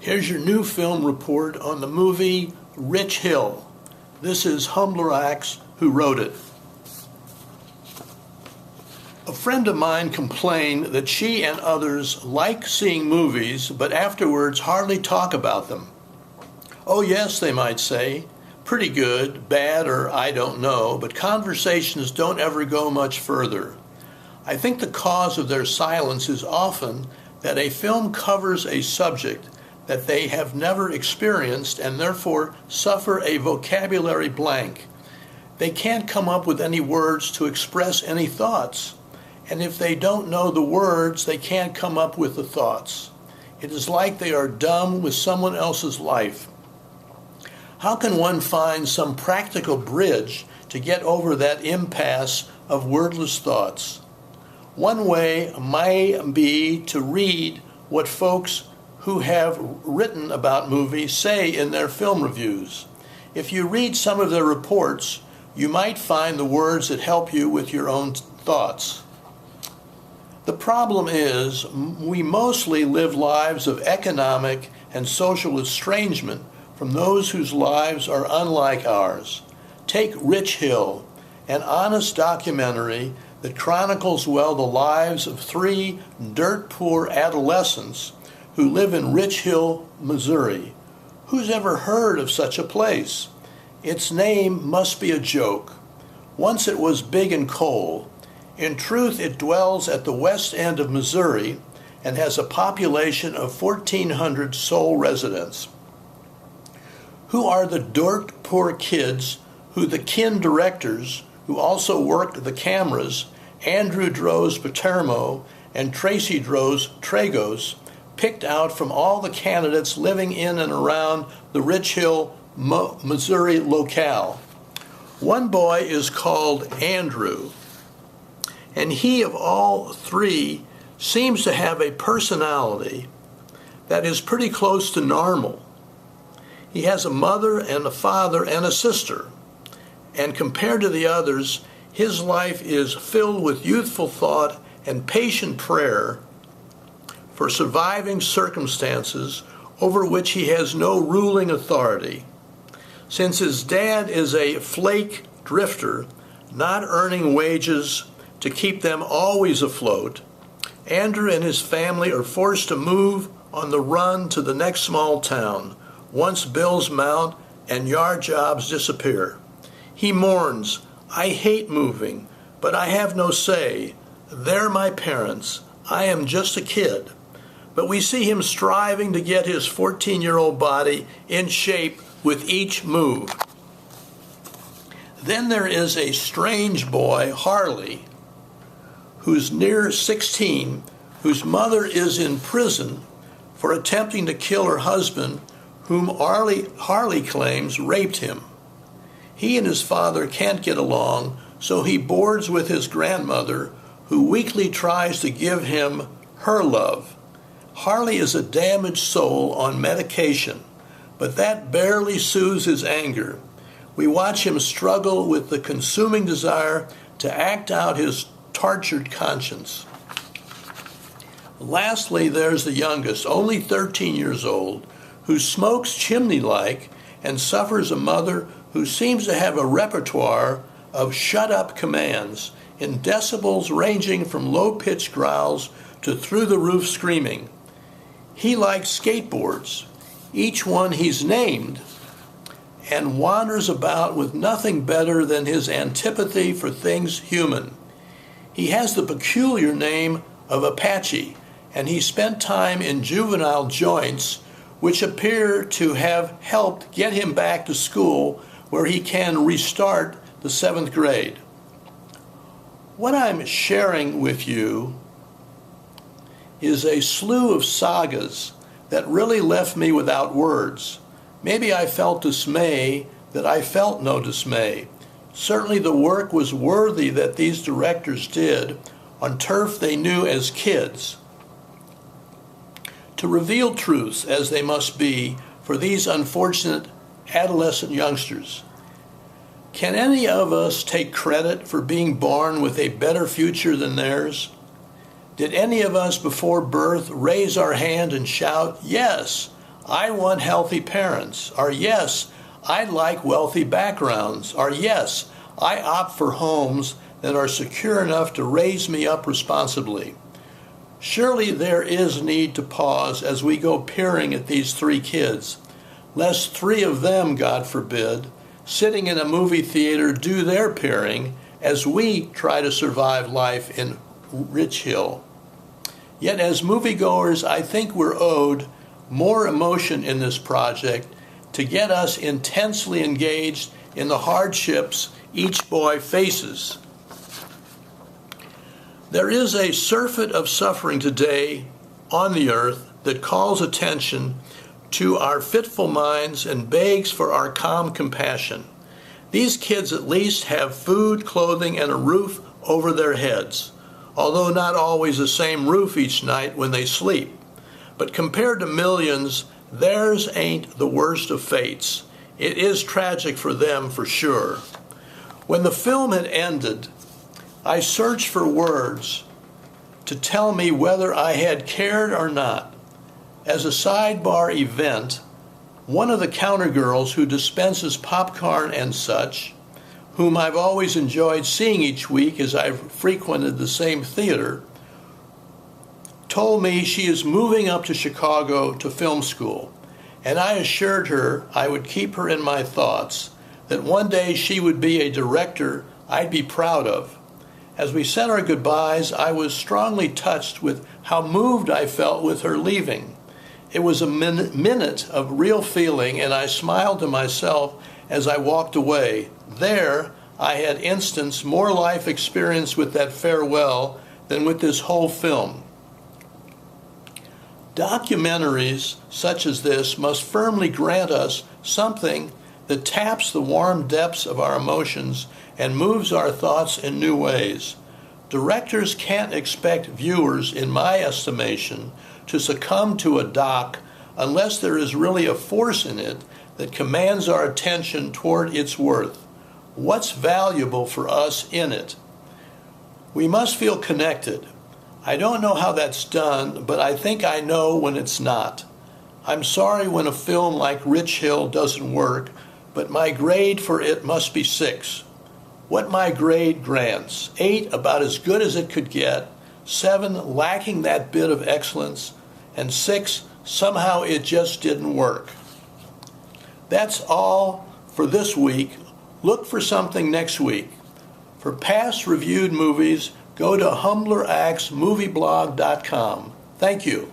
Here's your new film report on the movie Rich Hill. This is Humbler Axe who wrote it. A friend of mine complained that she and others like seeing movies, but afterwards hardly talk about them. Oh yes, they might say, pretty good, bad, or I don't know, but conversations don't ever go much further. I think the cause of their silence is often that a film covers a subject that they have never experienced and therefore suffer a vocabulary blank. They can't come up with any words to express any thoughts, and if they don't know the words, they can't come up with the thoughts. It is like they are dumb with someone else's life. How can one find some practical bridge to get over that impasse of wordless thoughts? One way may be to read what folks who have written about movies say in their film reviews. If you read some of their reports, you might find the words that help you with your own thoughts. The problem is, we mostly live lives of economic and social estrangement from those whose lives are unlike ours. Take Rich Hill, an honest documentary that chronicles well the lives of 3 dirt-poor adolescents who live in Rich Hill, Missouri. Who's ever heard of such a place? Its name must be a joke. Once it was big in coal. In truth, it dwells at the west end of Missouri and has a population of 1,400 sole residents. Who are the dirt-poor kids who the kin directors, who also worked the cameras, Andrew Droz Patermo and Tracy Droz Tragos, picked out from all the candidates living in and around the Rich Hill, Missouri locale? One boy is called Andrew, and he of all 3 seems to have a personality that is pretty close to normal. He has a mother and a father and a sister, and compared to the others, his life is filled with youthful thought and patient prayer for surviving circumstances over which he has no ruling authority. Since his dad is a flake drifter, not earning wages to keep them always afloat, Andrew and his family are forced to move on the run to the next small town, once bills mount and yard jobs disappear. He mourns, "I hate moving, but I have no say. They're my parents. I am just a kid." But we see him striving to get his 14-year-old body in shape with each move. Then there is a strange boy, Harley, who's near 16, whose mother is in prison for attempting to kill her husband, whom Harley claims raped him. He and his father can't get along, so he boards with his grandmother, who weakly tries to give him her love. Harley is a damaged soul on medication, but that barely soothes his anger. We watch him struggle with the consuming desire to act out his tortured conscience. Lastly, there's the youngest, only 13 years old, who smokes chimney-like and suffers a mother who seems to have a repertoire of shut-up commands in decibels ranging from low-pitched growls to through-the-roof screaming. He likes skateboards, each one he's named, and wanders about with nothing better than his antipathy for things human. He has the peculiar name of Apache, and he spent time in juvenile joints, which appear to have helped get him back to school where he can restart the 7th grade. What I'm sharing with you is a slew of sagas that really left me without words. Maybe I felt dismay that I felt no dismay. Certainly the work was worthy that these directors did on turf they knew as kids. To reveal truths as they must be for these unfortunate adolescent youngsters. Can any of us take credit for being born with a better future than theirs? Did any of us before birth raise our hand and shout, "Yes, I want healthy parents, or yes, I like wealthy backgrounds, or yes, I opt for homes that are secure enough to raise me up responsibly. Surely there is need to pause as we go peering at these three kids, lest three of them, God forbid, sitting in a movie theater do their peering as we try to survive life in Rich Hill. Yet as moviegoers, I think we're owed more emotion in this project to get us intensely engaged in the hardships each boy faces. There is a surfeit of suffering today on the earth that calls attention to our fitful minds and begs for our calm compassion. These kids at least have food, clothing, and a roof over their heads, although not always the same roof each night when they sleep. But compared to millions, theirs ain't the worst of fates. It is tragic for them for sure. When the film had ended, I searched for words to tell me whether I had cared or not. As a sidebar event, one of the counter girls who dispenses popcorn and such, whom I've always enjoyed seeing each week as I've frequented the same theater, told me she is moving up to Chicago to film school, and I assured her I would keep her in my thoughts, that one day she would be a director I'd be proud of. As we said our goodbyes, I was strongly touched with how moved I felt with her leaving. It was a minute of real feeling, and I smiled to myself as I walked away. There, I had instanced more life experience with that farewell than with this whole film. Documentaries such as this must firmly grant us something that taps the warm depths of our emotions and moves our thoughts in new ways. Directors can't expect viewers, in my estimation, to succumb to a doc unless there is really a force in it that commands our attention toward its worth. What's valuable for us in it? We must feel connected. I don't know how that's done, but I think I know when it's not. I'm sorry when a film like Rich Hill doesn't work, but my grade for it must be 6. What my grade grants: 8, about as good as it could get, 7, lacking that bit of excellence, and 6, somehow it just didn't work. That's all for this week. Look for something next week. For past reviewed movies, go to humbleractsmovieblog.com. Thank you.